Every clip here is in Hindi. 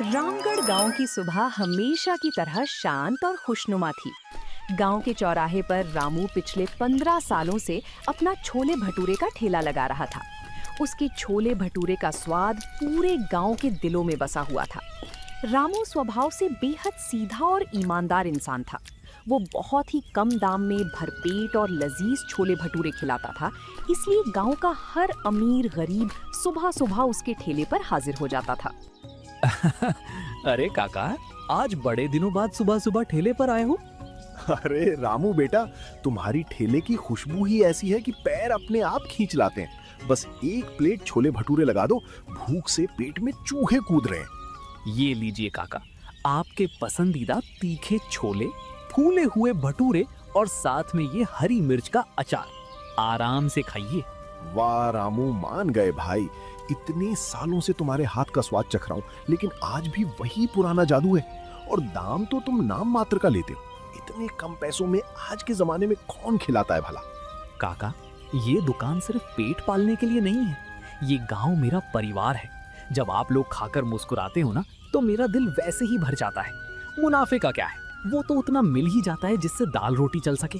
रामगढ़ गांव की सुबह हमेशा की तरह शांत और खुशनुमा थी। गांव के चौराहे पर रामू पिछले 15 सालों से अपना छोले भटूरे का ठेला लगा रहा था। उसके छोले भटूरे का स्वाद पूरे गांव के दिलों में बसा हुआ था। रामू स्वभाव से बेहद सीधा और ईमानदार इंसान था। वो बहुत ही कम दाम में भरपेट और लजीज छोले भटूरे खिलाता था, इसलिए गांव का हर अमीर गरीब सुबह सुबह उसके ठेले पर हाजिर हो जाता था। अरे काका, आज बड़े दिनों बाद सुबह सुबह ठेले पर आए हो। अरे रामू बेटा, तुम्हारी ठेले की खुशबू ही ऐसी है कि पैर अपने आप खींच लाते हैं। बस एक प्लेट छोले भटूरे लगा दो, भूख से पेट में चूहे कूद रहे हैं। ये लीजिए काका, आपके पसंदीदा तीखे छोले, फूले हुए भटूरे और साथ में ये हरी मिर्च का अचार। आराम से खाइए। वाह रामू, मान गए भाई। इतने सालों से तुम्हारे हाथ का स्वाद चख रहा हूँ, लेकिन आज भी वही पुराना जादू है। और दाम तो तुम नाम मात्र का लेते हो। इतने कम पैसों में आज के जमाने में कौन खिलाता है भला। काका, ये दुकान सिर्फ पेट पालने के लिए नहीं है, ये गांव मेरा परिवार है। जब आप लोग खाकर मुस्कुराते हो ना, तो मेरा दिल वैसे ही भर जाता है। मुनाफे का क्या है, वो तो उतना मिल ही जाता है जिससे दाल रोटी चल सके।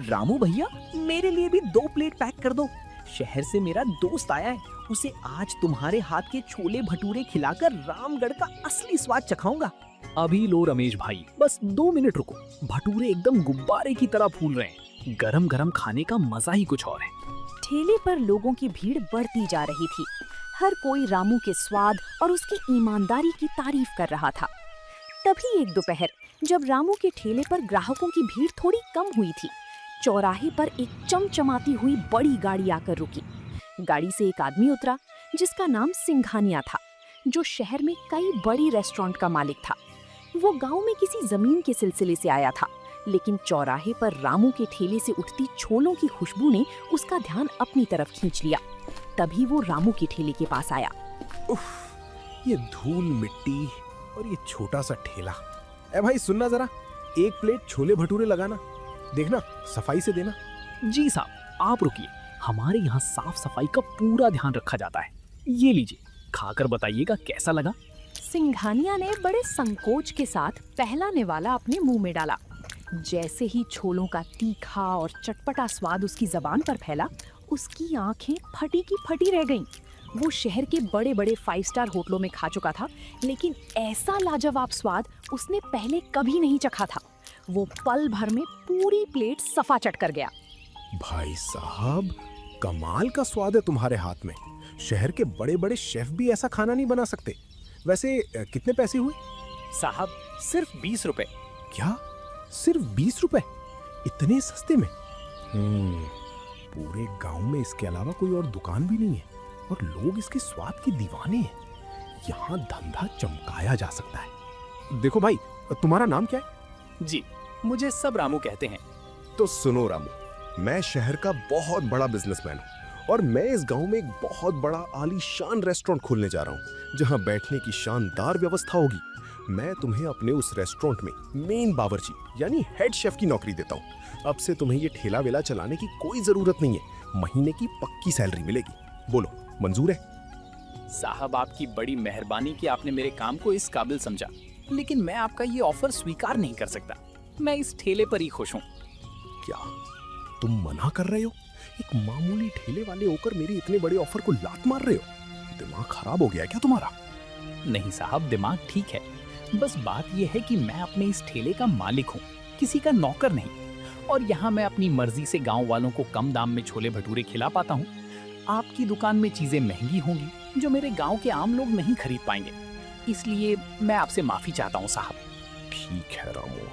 रामू भैया, मेरे लिए भी 2 प्लेट पैक कर दो। शहर से मेरा दोस्त आया है, उसे आज तुम्हारे हाथ के छोले भटूरे खिलाकर रामगढ़ का असली स्वाद चखाऊंगा। अभी लो रमेश भाई, बस 2 मिनट रुको। भटूरे एकदम गुब्बारे की तरह फूल रहे हैं। गरम गरम खाने का मजा ही कुछ और है। ठेले पर लोगों की भीड़ बढ़ती जा रही थी। हर कोई रामू के स्वाद और उसकी ईमानदारी की तारीफ कर रहा था। तभी एक दोपहर, जब रामू के ठेले पर ग्राहकों की भीड़ थोड़ी कम हुई थी, चौराहे पर एक चमचमाती हुई बड़ी गाड़ी आकर रुकी। गाड़ी से एक आदमी उतरा जिसका नाम सिंघानिया था, जो शहर में कई बड़ी रेस्टोरेंट का मालिक था। वो गांव में किसी जमीन के सिलसिले से आया था, लेकिन चौराहे पर रामू के ठेले से उठती छोलों की खुशबू ने उसका ध्यान अपनी तरफ खींच लिया। तभी वो रामू के ठेले के पास आया। उफ, ये धूल मिट्टी और ये छोटा सा ठेला। ए भाई सुनना जरा, एक प्लेट छोले भटूरे लगाना। देखना, सफाई से देना। जी साहब, आप रुकिए। हमारे यहाँ साफ सफाई का पूरा ध्यान रखा जाता है। ये लीजिए, खाकर बताइएगा कैसा लगा। सिंघानिया ने बड़े संकोच के साथ पहला निवाला अपने मुंह में डाला। जैसे ही छोलों का तीखा और चटपटा स्वाद उसकी जबान पर फैला, उसकी आंखें फटी की फटी रह गईं। वो शहर के बड़े बड़े 5 स्टार होटलों में खा चुका था, लेकिन ऐसा लाजवाब स्वाद उसने पहले कभी नहीं चखा था। वो पल भर में पूरी प्लेट सफा चट कर गया। भाई साहब, कमाल का स्वाद है तुम्हारे हाथ में। शहर के बड़े बड़े शेफ भी ऐसा खाना नहीं बना सकते। वैसे कितने पैसे हुए? साहब, सिर्फ 20 रुपए। क्या, सिर्फ 20 रुपए? इतने सस्ते में? पूरे गांव में इसके अलावा कोई और दुकान भी नहीं है और लोग इसके स्वाद के दीवाने हैं। यहाँ धंधा चमकाया जा सकता है। देखो भाई, तुम्हारा नाम क्या है? जी, मुझे सब रामू कहते हैं। तो सुनो रामू, मैं शहर का बहुत बड़ा बिजनेसमैन हूँ और मैं इस गांव में एक बहुत बड़ा आलीशान रेस्टोरेंट खोलने जा रहा हूँ, जहाँ बैठने की शानदार व्यवस्था होगी। मैं तुम्हें अपने उस रेस्टोरेंट में मेन बावर्ची यानी हेड शेफ की नौकरी देता हूँ। अब से तुम्हें ये ठेला वेला चलाने की कोई जरूरत नहीं है। महीने की पक्की सैलरी मिलेगी। बोलो, मंजूर है? साहब, आपकी बड़ी मेहरबानी कि आपने मेरे काम को इस काबिल समझा, लेकिन मैं आपका ये ऑफर स्वीकार नहीं कर सकता। मैं इस ठेले पर ही खुश हूँ। क्या तुम मना कर रहे हो? एक मामूली ठेले वाले होकर मेरे इतने बड़े ऑफर को लात मार रहे हो? दिमाग खराब हो गया है क्या तुम्हारा? नहीं साहब, दिमाग ठीक है। बस बात यह है कि मैं अपने इस ठेले का मालिक हूँ, किसी का नौकर नहीं। और यहाँ मैं अपनी मर्जी से गांव वालों को कम दाम में छोले भटूरे खिला पाता हूँ। आपकी दुकान में चीजें महंगी होंगी जो मेरे गांव के आम लोग नहीं खरीद पाएंगे, इसलिए मैं आपसे माफी चाहता हूँ साहब। ठीक है रामू,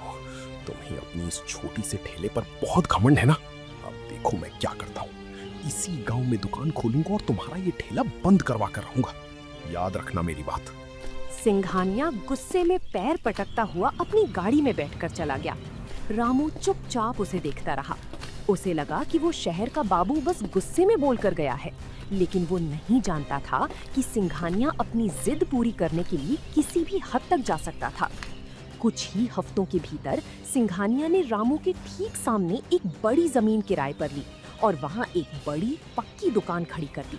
तुम्हें अपनी इस छोटी से ठेले पर बहुत घमंड है ना। अब देखो मैं क्या करता हूँ। इसी गांव में दुकान खोलूंगा और तुम्हारा ये ठेला बंद करवा कर रहूंगा। याद रखना मेरी बात। सिंघानिया गुस्से में पैर पटकता हुआ अपनी गाड़ी में बैठकर चला गया। रामू चुपचाप उसे देखता रहा। उसे लगा कि वो शहर का बाबू बस गुस्से में बोलकर गया है, लेकिन वो नहीं जानता था कि सिंघानिया अपनी जिद पूरी करने के लिए किसी भी हद तक जा सकता था। कुछ ही हफ्तों के भीतर सिंघानिया ने रामू के ठीक सामने एक बड़ी जमीन किराए पर ली और वहाँ एक बड़ी पक्की दुकान खड़ी कर दी।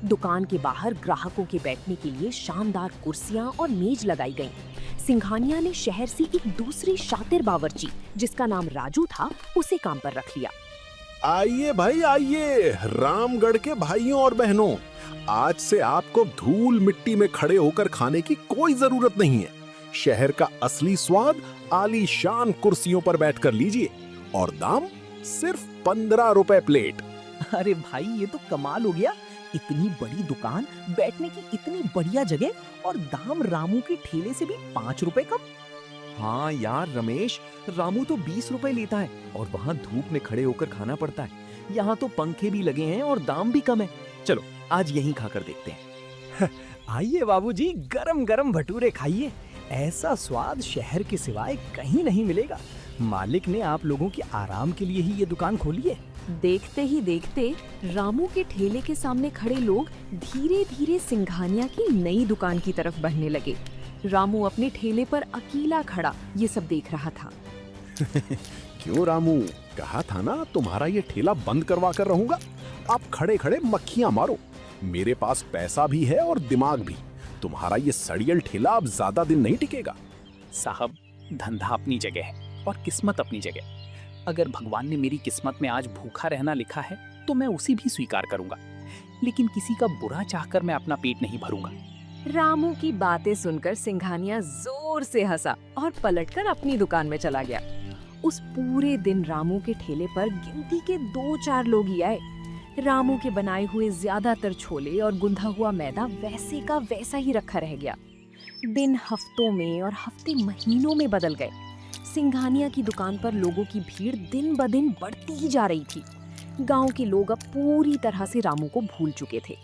दुकान के बाहर ग्राहकों के बैठने के लिए शानदार कुर्सियां और मेज लगाई गईं। सिंघानिया ने शहर से एक दूसरी शातिर बावर्ची, जिसका नाम राजू था, उसे काम पर रख लिया। आइए भाई आइए, रामगढ़ के भाइयों और बहनों, आज से आपको धूल मिट्टी में खड़े होकर खाने की कोई जरूरत नहीं है। शहर का असली स्वाद आलीशान कुर्सियों पर बैठकर लीजिए और दाम सिर्फ 15 रुपए प्लेट। अरे भाई ये तो कमाल हो गया, इतनी बड़ी दुकान, बैठने की इतनी बढ़िया जगह और दाम रामू के ठेले से भी 5 रुपए कम। हाँ यार रमेश, रामू तो 20 रुपए लेता है और वहाँ धूप में खड़े होकर खाना पड़ता है। यहाँ तो पंखे भी लगे हैं और दाम भी कम है। चलो आज यहीं खाकर देखते हैं। आइए बाबूजी, गरम गरम भटूरे खाइए, ऐसा स्वाद शहर के सिवाय कहीं नहीं मिलेगा। मालिक ने आप लोगों के आराम के लिए ही ये दुकान खोली है। देखते ही देखते रामू के ठेले के सामने खड़े लोग धीरे धीरे सिंघानिया की नई दुकान की तरफ बढ़ने लगे। रामू अपने ठेले पर अकेला खड़ा ये सब देख रहा था। क्यों रामू, कहा था ना तुम्हारा ये ठेला बंद करवा कर रहूंगा। आप खड़े खड़े मक्खियां मारो, मेरे पास पैसा भी है और दिमाग भी। तुम्हारा ये सड़ियल ठेला अब ज्यादा दिन नहीं टिकेगा। साहब, धंधा अपनी जगह है और किस्मत अपनी जगह। अगर भगवान ने मेरी किस्मत में आज भूखा रहना लिखा है तो मैं उसी भी स्वीकार करूंगा, लेकिन किसी का बुरा चाहकर मैं अपना पेट नहीं भरूंगा। रामू की बातें सुनकर सिंघानिया जोर से हंसा और पलटकर अपनी दुकान में चला गया। उस पूरे दिन रामू के ठेले पर गिनती के 2-4 लोग ही आए। रामू के बनाए हुए ज्यादातर छोले और गुंधा हुआ मैदा वैसे का वैसा ही रखा रह गया। दिन हफ्तों में और हफ्ते महीनों में बदल गए। सिंघानिया की दुकान पर लोगों की भीड़ दिन ब दिन बढ़ती ही जा रही थी। गांव के लोग अब पूरी तरह से रामू को भूल चुके थे।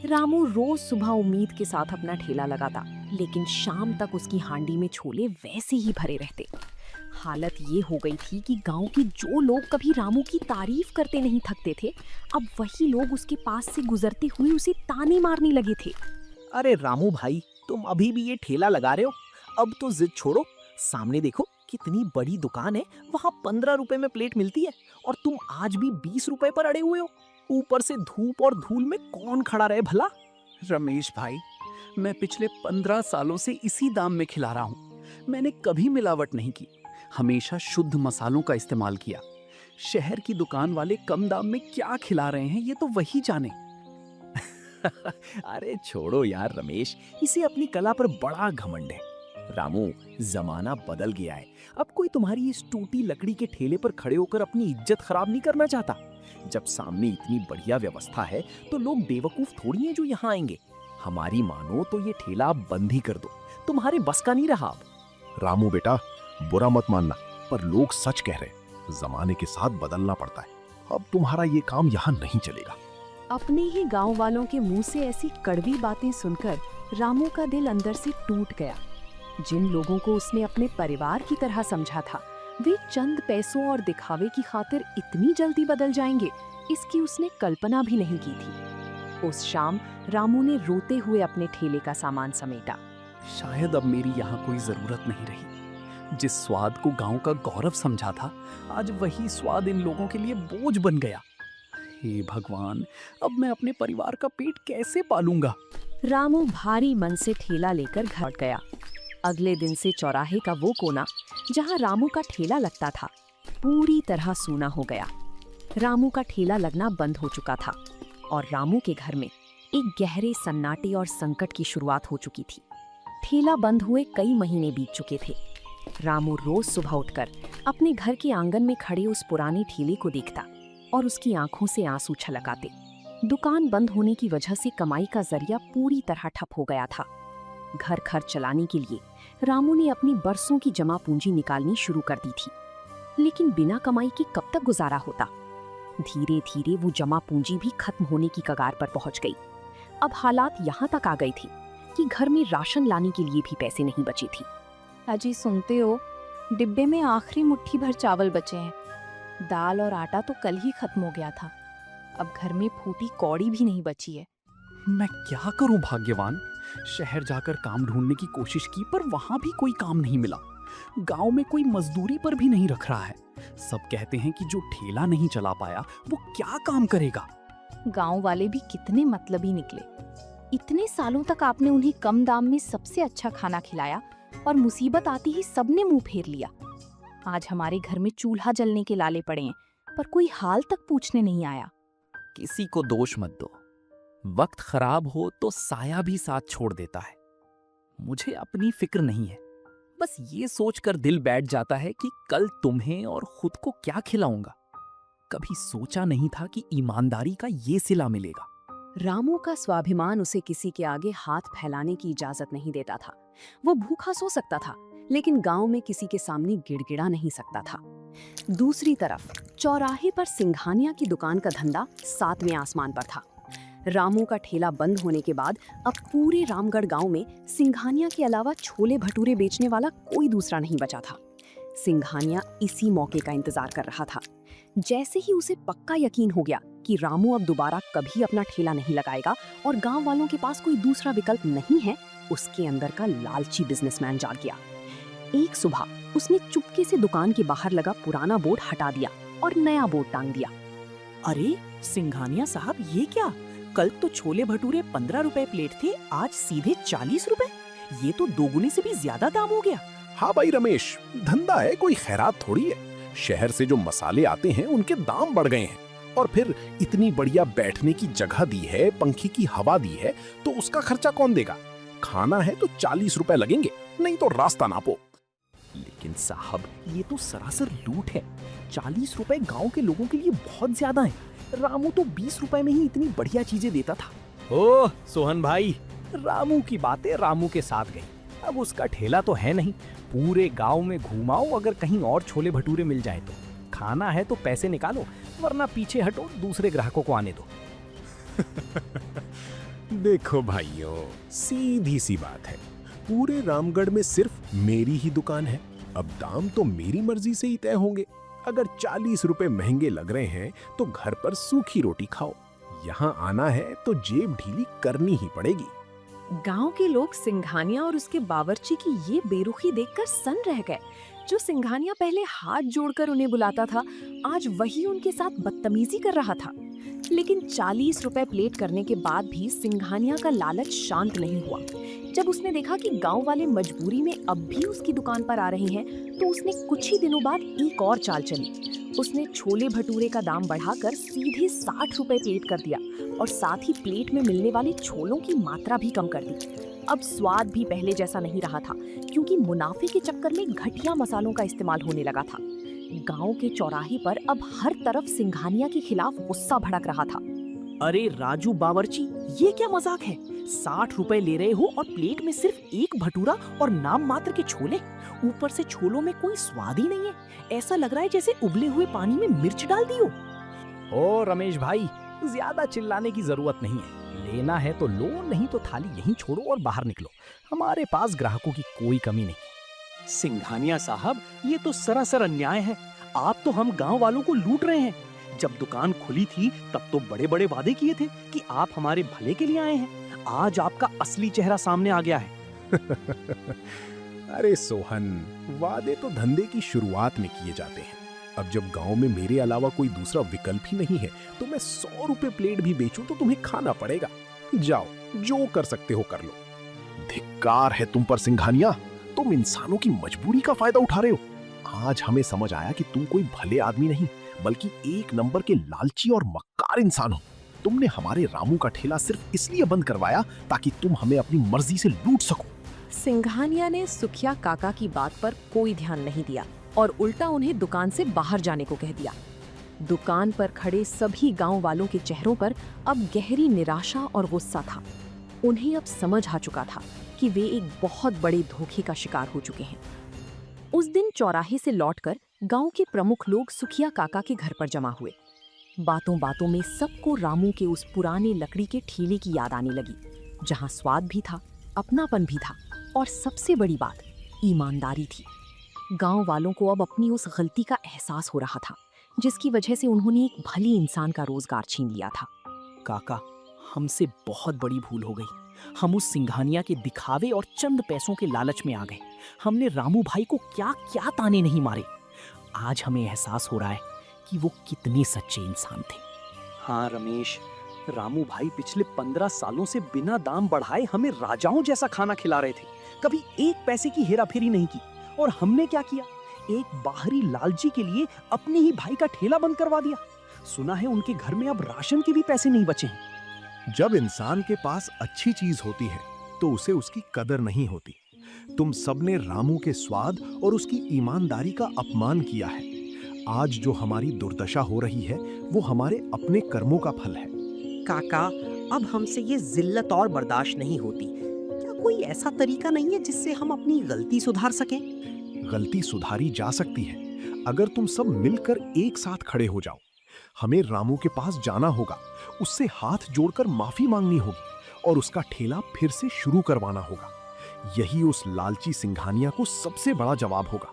रामू रोज सुबह उम्मीद के साथ अपना ठेला लगाता, लेकिन शाम तक उसकी हांडी में छोले वैसे ही भरे रहते। हालत ये हो गई थी कि गांव के जो लोग कभी रामू की तारीफ करते नहीं थकते थे, अब वही लोग उसके पास से गुजरते हुए उसे ताने मारने लगे थे। अरे रामू भाई, तुम अभी भी ये ठेला लगा रहे हो? अब तो जिद छोड़ो, सामने देखो कितनी बड़ी दुकान है, वहाँ 15 रुपए में प्लेट मिलती है और तुम आज भी 20 रुपए पर अड़े हुए हो। ऊपर से धूप और धूल में कौन खड़ा रहे भला? रमेश भाई, मैं पिछले 15 सालों से इसी दाम में खिला रहा हूँ। मैंने कभी मिलावट नहीं की, हमेशा शुद्ध मसालों का इस्तेमाल किया। शहर की दुकान वाले कम दाम में क्या खिला रहे हैं ये तो वही जाने। अरे छोड़ो यार रमेश, इसे अपनी कला पर बड़ा घमंड है। रामू, जमाना बदल गया है, अब कोई तुम्हारी इस टूटी लकड़ी के ठेले पर खड़े होकर अपनी इज्जत खराब नहीं करना चाहता। जब सामने इतनी बढ़िया व्यवस्था है तो लोग बेवकूफ थोड़ी हैं जो यहाँ आएंगे। हमारी मानो तो ये ठेला आप बंद ही कर दो, तुम्हारे बस का नहीं रहा अब। रामू बेटा, बुरा मत मानना, पर लोग सच कह रहे हैं, जमाने के साथ बदलना पड़ता है। अब तुम्हारा ये काम यहाँ नहीं चलेगा। अपने ही गांव वालों के मुंह से ऐसी कड़वी बातें सुनकर रामू का दिल अंदर से टूट गया। जिन लोगों को उसने अपने परिवार की तरह समझा था, वे चंद पैसों और दिखावे की खातिर इतनी जल्दी बदल जाएंगे, इसकी उसने कल्पना भी नहीं की थी। उस शाम रामू ने रोते हुए अपने ठेले का सामान समेटा। शायद अब मेरी यहाँ कोई जरूरत नहीं रही। जिस स्वाद को गांव का गौरव समझा था, आज वही स्वाद इन लोगों के लिए बोझ बन गया। हे भगवान, अब मैं अपने परिवार का पेट कैसे पालूंगा? रामू भारी मन से ठेला लेकर घर लौट गया। अगले दिन से चौराहे का वो कोना जहां रामू का ठेला लगता था, पूरी तरह सूना हो गया। रामू का ठेला लगना बंद हो चुका था और रामू के घर में एक गहरे सन्नाटे और संकट की शुरुआत हो चुकी थी। ठेला बंद हुए कई महीने बीत चुके थे। रामू रोज सुबह उठकर अपने घर के आंगन में खड़े उस पुराने ठेले को देखता और उसकी आंखों से आंसू छलकाते। दुकान बंद होने की वजह से कमाई का जरिया पूरी तरह ठप हो गया था। घर खर्च चलाने के लिए रामू ने अपनी बरसों की जमा पूंजी निकालनी शुरू कर दी थी, लेकिन बिना कमाई के कब तक गुजारा होता। धीरे धीरे वो जमा पूंजी भी खत्म होने की कगार पर पहुंच गई। अब हालात यहाँ तक आ गए थे कि घर में राशन लाने के लिए भी पैसे नहीं बचे थे। अजी सुनते हो, डिब्बे में आखिरी मुट्ठी भर चावल बचे हैं। दाल और आटा तो कल ही खत्म हो गया था। अब घर में फूटी कौड़ी भी नहीं बची है। मैं क्या करूं भाग्यवान? शहर जाकर काम ढूंढने की कोशिश की पर वहां भी कोई काम नहीं मिला। गांव में कोई मजदूरी पर भी नहीं रख रहा है। सब कहते हैं कि जो ठेला नहीं चला पाया वो क्या काम करेगा। गांव वाले भी कितने मतलबी निकले। इतने सालों तक आपने उन्हें कम दाम में सबसे अच्छा खाना खिलाया और मुसीबत आती ही सबने मुंह फेर लिया। आज हमारे घर में चूल्हा जलने के लाले पड़े हैं, पर कोई हाल तक पूछने नहीं आया। किसी को दोष मत दो। वक्त खराब हो तो साया भी साथ छोड़ देता है। मुझे अपनी फिक्र नहीं है। बस ये सोचकर दिल बैठ जाता है कि कल तुम्हें और खुद को क्या खिलाऊंगा। कभी सोचा नहीं था कि ईमानदारी का ये सिला मिलेगा। रामू का स्वाभिमान उसे किसी के आगे हाथ फैलाने की इजाजत नहीं देता था। वो भूखा सो सकता था, लेकिन गांव में किसी के सामने गिड़गिड़ा नहीं सकता था। दूसरी तरफ चौराहे पर सिंघानिया की दुकान का धंधा 7वें आसमान पर था। रामू का ठेला बंद होने के बाद अब पूरे रामगढ़ गांव में सिंघानिया के अलावा छोले भटूरे बेचने वाला कोई दूसरा नहीं बचा था। सिंघानिया इसी मौके का इंतजार कर रहा था। जैसे ही उसे पक्का यकीन हो गया कि रामू अब दोबारा कभी अपना ठेला नहीं लगाएगा और गांव वालों के पास कोई दूसरा विकल्प नहीं है, उसके अंदर का लालची बिजनेसमैन जाग गया। एक सुबह उसने चुपके से दुकान के बाहर लगा पुराना बोर्ड हटा दिया और नया बोर्ड टांग दिया। अरे सिंघानिया साहब, ये क्या? कल तो छोले भटूरे 15 रुपए प्लेट थे, आज सीधे 40 रुपए। ये तो दोगुने से भी ज्यादा दाम हो गया। हाँ भाई रमेश, धंधा है, कोई खैरात थोड़ी है। शहर से जो मसाले आते हैं उनके दाम बढ़ गए हैं, और फिर इतनी बढ़िया बैठने की जगह दी है, पंखे की हवा दी है, तो उसका खर्चा कौन देगा? खाना है तो 40 रुपए लगेंगे, नहीं तो रास्ता नापो। लेकिन साहब, ये तो सरासर लूट है। 40 रुपए गांव के लोगों के लिए बहुत ज्यादा है। रामू तो 20 रुपए में ही इतनी बढ़िया चीजें देता था। ओह सोहन भाई, रामू की बातें रामू के साथ गई। अब उसका ठेला तो है नहीं। पूरे गांव में घुमाओ, अगर कहीं और छोले भटूरे मिल जाए तो। खाना है तो पैसे निकालो, वरना पीछे हटो, दूसरे ग्राहकों को आने दो। देखो भाइयों, सीधी सी बात है। पूरे रामगढ़ में सिर्फ मेरी ही दुकान है। अब दाम तो मेरी मर्जी से ही तय होंगे। अगर 40 रुपए महंगे लग रहे हैं तो घर पर सूखी रोटी खाओ। यहाँ आना है तो जेब ढीली करनी ही पड़ेगी। गांव के लोग सिंघानिया और उसके बावर्ची की ये बेरुखी देखकर सन रह गए। जो सिंघानिया पहले हाथ जोड़कर उन्हें बुलाता था, आज वही उनके साथ बदतमीजी कर रहा था। लेकिन 40 रुपए प्लेट करने के बाद भी सिंघानिया का लालच शांत नहीं हुआ। जब उसने देखा कि गांव वाले मजबूरी में अब भी उसकी दुकान पर आ रहे हैं, तो उसने कुछ ही दिनों बाद एक और चाल चली। उसने छोले भटूरे का दाम बढ़ाकर सीधे 60 रुपए प्लेट कर दिया और साथ ही प्लेट में मिलने वाले छोलों की मात्रा भी कम कर दी। अब स्वाद भी पहले जैसा नहीं रहा था, क्योंकि मुनाफे के चक्कर में घटिया मसालों का इस्तेमाल होने लगा था। गांव के चौराहे पर अब हर तरफ सिंघानिया के खिलाफ गुस्सा भड़क रहा था। अरे राजू बावर्ची, ये क्या मजाक है? 60 रुपए ले रहे हो और प्लेट में सिर्फ एक भटूरा और नाम मात्र के छोले। ऊपर से छोलों में कोई स्वाद ही नहीं है। ऐसा लग रहा है जैसे उबले हुए पानी में मिर्च डाल दी हो। ओ रमेश भाई, ज्यादा चिल्लाने की जरूरत नहीं है। लेना है तो लो, नहीं तो थाली यहीं छोड़ो और बाहर निकलो। हमारे पास ग्राहकों की कोई कमी नहीं। सिंघानिया साहब, ये तो सरासर अन्याय है। आप तो हम गांव वालों को लूट रहे हैं। जब दुकान खुली थी तब तो बड़े बड़े वादे किए थे कि आप हमारे भले के लिए आए हैं। आज आपका असली चेहरा सामने आ गया है। अरे सोहन, वादे तो धंधे की शुरुआत में किए जाते हैं। अब जब गांव में मेरे अलावा कोई दूसरा विकल्प ही नहीं है, तो मैं 100 रुपए प्लेट भी बेचूं तो तुम्हें खाना पड़ेगा। जाओ, जो कर सकते हो कर लो। धिक्कार है तुम पर सिंघानिया, तुम इंसानों की मजबूरी का फायदा उठा रहे हो। आज हमें समझ आया कि तुम कोई भले आदमी नहीं, बल्कि एक नंबर के लालची और मक्कार इंसान हो। तुमने हमारे रामू का ठेला सिर्फ इसलिए बंद करवाया ताकि तुम हमें अपनी मर्जी से लूट सको। सिंघानिया ने सुखिया काका की बात पर कोई ध्यान नहीं दिया और उल्टा उन्हें दुकान से बाहर जाने को कह दिया। दुकान पर खड़े सभी गांव वालों के चेहरों पर अब गहरी निराशा और गुस्सा था। उन्हें अब समझ आ चुका था कि वे एक बहुत बड़े धोखे का शिकार हो चुके हैं। उस दिन चौराहे से लौटकर गांव के प्रमुख लोग सुखिया काका के घर पर जमा हुए। बातों बातों में सबको रामू के उस पुराने लकड़ी के ठेले की याद आने लगी, जहां स्वाद भी था, अपनापन भी था और सबसे बड़ी बात ईमानदारी थी। गांव वालों को अब अपनी उस गलती का एहसास हो रहा था, जिसकी वजह से उन्होंने एक भली इंसान का रोजगार छीन लिया था। काका, हमसे बहुत बड़ी भूल हो गई। हम उस सिंघानिया के दिखावे और चंद पैसों के लालच में आ गए। हमने रामू भाई को क्या क्या ताने नहीं मारे। आज हमें एहसास हो रहा है कि वो कितने सच्चे इंसान थे। हाँ रमेश, रामू भाई पिछले 15 सालों से बिना दाम बढ़ाए हमें राजाओं जैसा खाना खिला रहे थे। कभी एक पैसे की हेराफेरी नहीं की। और हमने क्या किया? एक बाहरी लालची के लिए अपने ही भाई का ठेला बंद करवा दिया। सुना है उनके घर में अब राशन के भी पैसे नहीं बचे हैं। जब इंसान के पास अच्छी चीज होती है तो उसे उसकी कदर नहीं होती। तुम सबने रामू के स्वाद और उसकी ईमानदारी का अपमान किया है। आज जो हमारी दुर्दशा हो रही है वो हमारे अपने कर्मों का फल है। काका, अब हमसे ये जिल्लत और बर्दाश्त नहीं होती। क्या कोई ऐसा तरीका नहीं है जिससे हम अपनी गलती सुधार सकें? गलती सुधारी जा सकती है अगर तुम सब मिलकर एक साथ खड़े हो जाओ। हमें रामू के पास जाना होगा, उससे हाथ जोड़कर माफी मांगनी होगी और उसका ठेला फिर से शुरू करवाना होगा। यही उस लालची सिंघानिया को सबसे बड़ा जवाब होगा।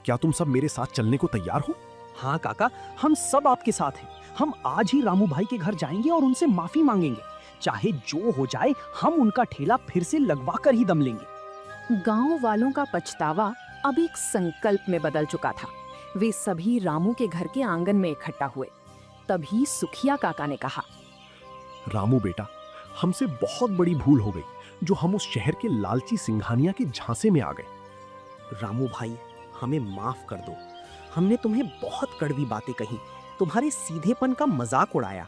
क्या तुम सब मेरे साथ चलने को तैयार हो? हाँ काका, हम सब आपके साथ हैं। हम आज ही रामू भाई के घर जाएंगे और उनसे माफी मांगेंगे। चाहे जो हो जाए, हम उनका ठेला फिर से लगवा कर ही दम लेंगे। गांव वालों का पछतावा अब एक संकल्प में बदल चुका था। वे सभी रामू के घर के आंगन में इकट्ठा हुए। तभी सुखिया काका ने कहा, रामू बेटा, हमसे बहुत बड़ी भूल हो गई जो हम उस शहर के लालची सिंघानिया के झांसे में आ गए। रामू भाई, हमें माफ कर दो। हमने तुम्हें बहुत कड़वी बातें कही, तुम्हारे सीधेपन का मजाक उड़ाया।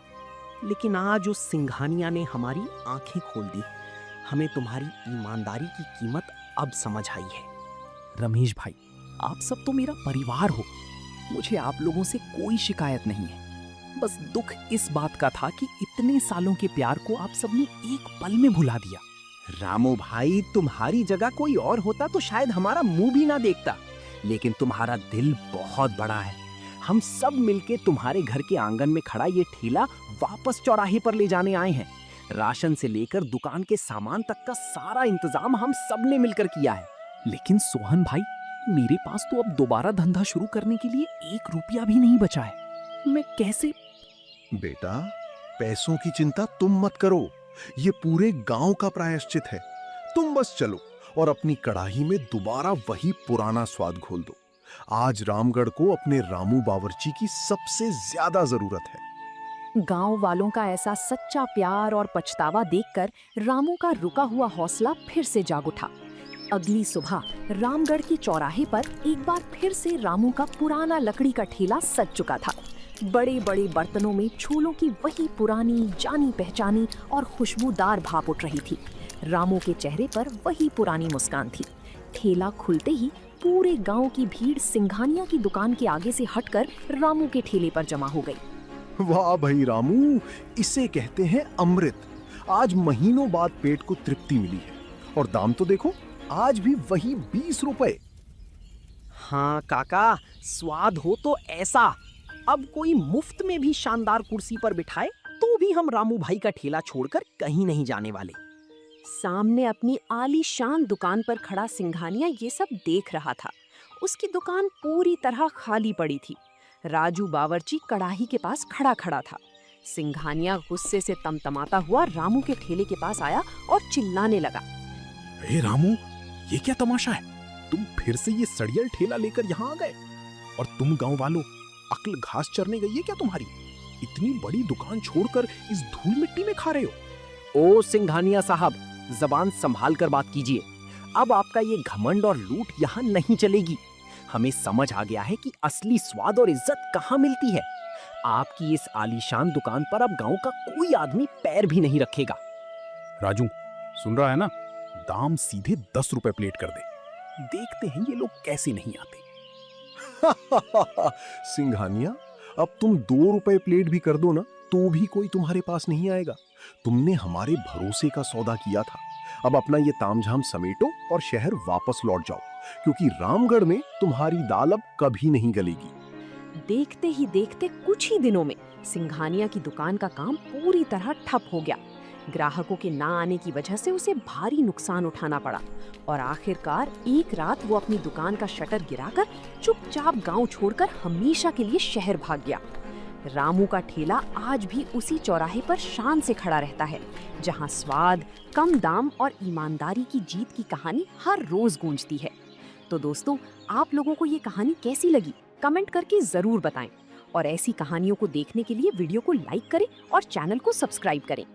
लेकिन आज उस सिंघानिया ने हमारी आंखें खोल दी। हमें तुम्हारी ईमानदारी की कीमत अब समझ आई है। रमेश भाई, आप सब तो मेरा परिवार हो। मुझे आप लोगों से कोई शिकायत नहीं है। बस दुख इस बात का था कि इतने सालों के प्यार को आप सबने एक पल में भुला दिया। रामू भाई, तुम्हारी जगह कोई और होता तो शायद हमारा मुंह भी ना देखता। लेकिन तुम्हारा दिल बहुत बड़ा है। हम सब मिलके तुम्हारे घर के आंगन में खड़ा ये ठेला वापस चौराहे पर ले जाने आए हैं। राशन से लेकर दुकान के सामान तक का सारा इंतजाम हम सब ने मिलकर किया है। लेकिन सोहन भाई, मेरे पास तो अब दोबारा धंधा शुरू करने के लिए 1 रुपया भी नहीं बचा है। मैं कैसे? बेटा, पैसों की चिंता तुम मत करो। ये पूरे गांव का प्रायश्चित है। तुम बस चलो और अपनी कढ़ाई में दोबारा वही पुराना स्वाद घोल दो। आज रामगढ़ को अपने रामू बावर्ची की सबसे ज्यादा जरूरत है। गांव वालों का ऐसा सच्चा प्यार और पछतावा देखकर रामू का रुका हुआ हौसला फिर से जाग उठा। अगली सुबह रामगढ़ की चौराहे पर एक बार फिर से रामू का पुराना लकड़ी का ठेला सज चुका था। बड़े बड़े बर्तनों में छोलों की वही पुरानी जानी पहचानी और खुशबूदार भाप उठ रही थी। रामू के चेहरे पर वही पुरानी मुस्कान थी। ठेला खुलते ही पूरे गांव की भीड़ सिंघानिया की दुकान के आगे से हटकर रामू के ठेले पर जमा हो गई। वाह भाई रामू, इसे कहते हैं अमृत। आज महीनों बाद पेट को तृप्ति मिली है। और दाम तो देखो, आज भी वही 20 रुपए। हाँ काका, स्वाद हो तो ऐसा। अब कोई मुफ्त में भी शानदार कुर्सी पर बिठाए तो भी हम रामू भाई का ठेला छोड़कर कहीं नहीं जाने वाले। सामने अपनी आलीशान दुकान पर खड़ा सिंघानिया ये सब देख रहा था। उसकी दुकान पूरी तरह खाली पड़ी थी। राजू बावर्ची कड़ाही के पास खड़ा खड़ा था। सिंघानिया गुस्से से तमतमाता हुआ रामू के ठेले के पास आया और चिल्लाने लगा, हे रामू, ये क्या तमाशा है? तुम फिर से ये सड़ियल ठेला लेकर यहाँ आ गए? और तुम गांव वालों, अक्ल घास चरने गई है क्या तुम्हारी? इतनी बड़ी दुकान छोड़कर इस धूल मिट्टी में खा रहे हो। ओ सिंघानिया साहब, जबान संभाल कर बात कीजिए। अब आपका ये घमंड और लूट यहाँ नहीं चलेगी। हमें समझ आ गया है कि असली स्वाद और इज्जत कहाँ मिलती है। आपकी इस आलीशान दुकान पर अब गांव का कोई आदमी पैर भी नहीं रखेगा। राजू, सुन रहा है ना? दाम सीधे 10 रुपए प्लेट कर दे। देखते हैं ये लोग कैसे नहीं आते। सिंघानिया, अब तुम 2 रुपए प्लेट भी कर दो ना, तो भी कोई तुम्हारे पास नहीं आएगा। तुमने हमारे भरोसे का सौदा किया था। अब अपना ये तामझाम समेटो और शहर वापस लौट जाओ, क्योंकि रामगढ़ में तुम्हारी दाल अब कभी नहीं गलेगी। देखते ही देखते कुछ ही दिनों में सिंघानिया की दुकान का काम पूरी तरह ठप हो गया। ग्राहकों के ना आने की वजह से उसे भारी नुकसान उठाना पड़ा और आखिरकार एक रात वो अपनी दुकान का शटर गिराकर चुपचाप गांव छोड़कर हमेशा के लिए शहर भाग गया। रामू का ठेला आज भी उसी चौराहे पर शान से खड़ा रहता है, जहां स्वाद, कम दाम और ईमानदारी की जीत की कहानी हर रोज गूंजती है। तो दोस्तों, आप लोगों को ये कहानी कैसी लगी? कमेंट करके जरूर बताएं और ऐसी कहानियों को देखने के लिए वीडियो को लाइक करें और चैनल को सब्सक्राइब करें।